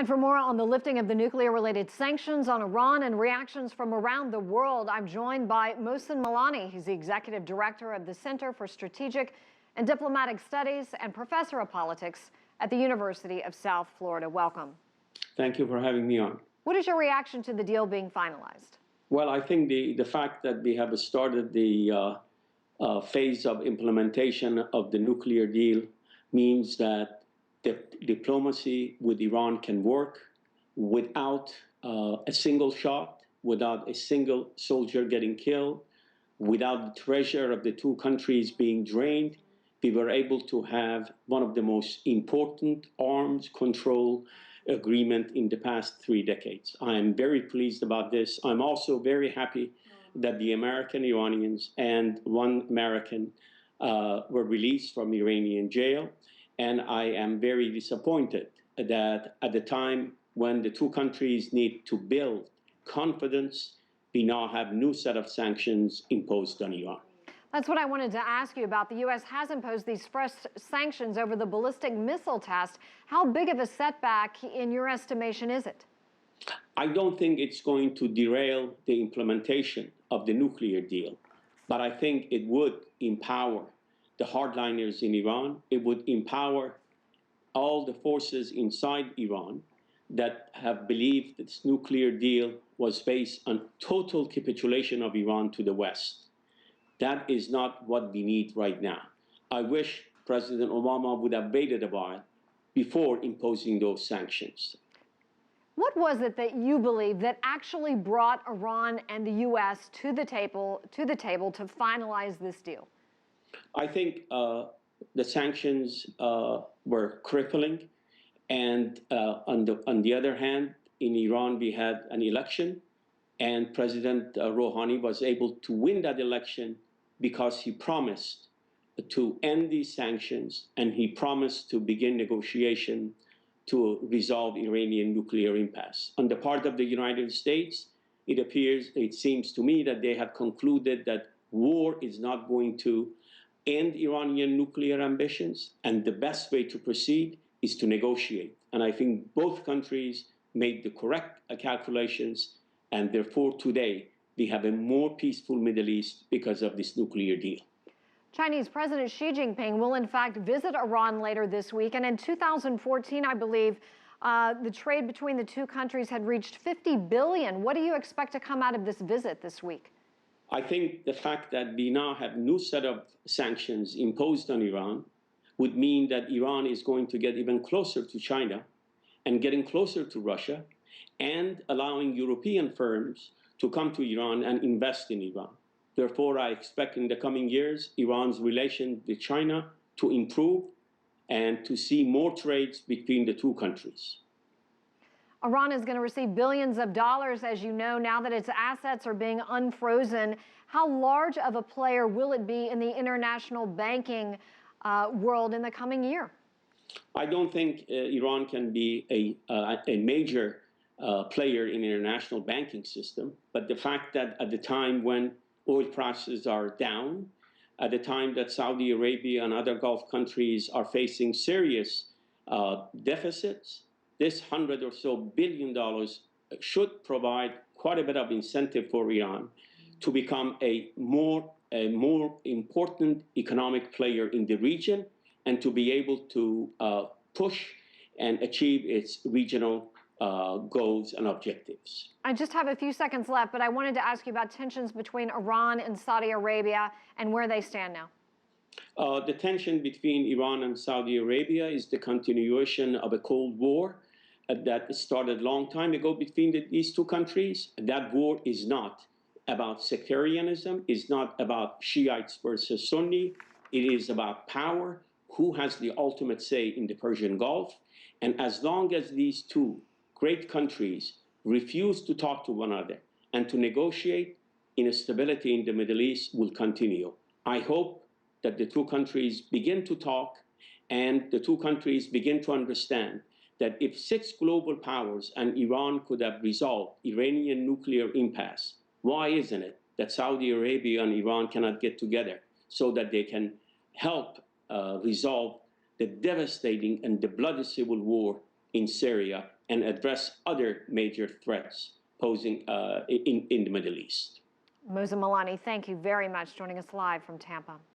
And for more on the lifting of the nuclear-related sanctions on Iran and reactions from around the world, I'm joined by Mohsen Milani. He's the executive director of the Center for Strategic and Diplomatic Studies and professor of politics at the University of South Florida. Welcome. Thank you for having me on. What is your reaction to the deal being finalized? Well, I think the fact that we have started the phase of implementation of the nuclear deal means that the diplomacy with Iran can work without a single shot, without a single soldier getting killed, without the treasure of the two countries being drained. We were able to have one of the most important arms control agreement in the past 3 decades. I am very pleased about this. I'm also very happy that the American Iranians and one American were released from Iranian jail. And I am very disappointed that at the time when the two countries need to build confidence, we now have a new set of sanctions imposed on Iran. That's what I wanted to ask you about. The U.S. has imposed these fresh sanctions over the ballistic missile test. How big of a setback, in your estimation, is it? I don't think it's going to derail the implementation of the nuclear deal, but I think it would empower the hardliners in Iran. It would empower all the forces inside Iran that have believed that this nuclear deal was based on total capitulation of Iran to the West. That is not what we need right now. I wish President Obama would have waited a while before imposing those sanctions. What was it that you believe that actually brought Iran and the U.S. to the table to finalize this deal? I think the sanctions were crippling, and on the other hand, in Iran we had an election, and President Rouhani was able to win that election because he promised to end these sanctions, and he promised to begin negotiation to resolve Iranian nuclear impasse. On the part of the United States, it seems to me that they have concluded that war is not going to end Iranian nuclear ambitions, and the best way to proceed is to negotiate. And I think both countries made the correct calculations, and therefore today we have a more peaceful Middle East because of this nuclear deal. Chinese President Xi Jinping will in fact visit Iran later this week, and in 2014, I believe, the trade between the two countries had reached $50 billion. What do you expect to come out of this visit this week? I think the fact that we now have a new set of sanctions imposed on Iran would mean that Iran is going to get even closer to China and getting closer to Russia, and allowing European firms to come to Iran and invest in Iran. Therefore, I expect in the coming years, Iran's relation with China to improve and to see more trades between the two countries. Iran is going to receive billions of dollars, as you know, now that its assets are being unfrozen. How large of a player will it be in the international banking world in the coming year? I don't think Iran can be a major player in the international banking system, but the fact that at the time when oil prices are down, at the time that Saudi Arabia and other Gulf countries are facing serious deficits, this $100 or so billion should provide quite a bit of incentive for Iran to become a more important economic player in the region, and to be able to push and achieve its regional goals and objectives. I just have a few seconds left, but I wanted to ask you about tensions between Iran and Saudi Arabia and where they stand now. The tension between Iran and Saudi Arabia is the continuation of a Cold War that started a long time ago between these two countries. That war is not about sectarianism, it's not about Shiites versus Sunni, it is about power, who has the ultimate say in the Persian Gulf. And as long as these two great countries refuse to talk to one another and to negotiate, instability in the Middle East will continue. I hope that the two countries begin to talk, and the two countries begin to understand that if 6 global powers and Iran could have resolved Iranian nuclear impasse, why isn't it that Saudi Arabia and Iran cannot get together so that they can help resolve the devastating and the bloody civil war in Syria and address other major threats posing in the Middle East. Mohsen Milani, thank you very much, joining us live from Tampa.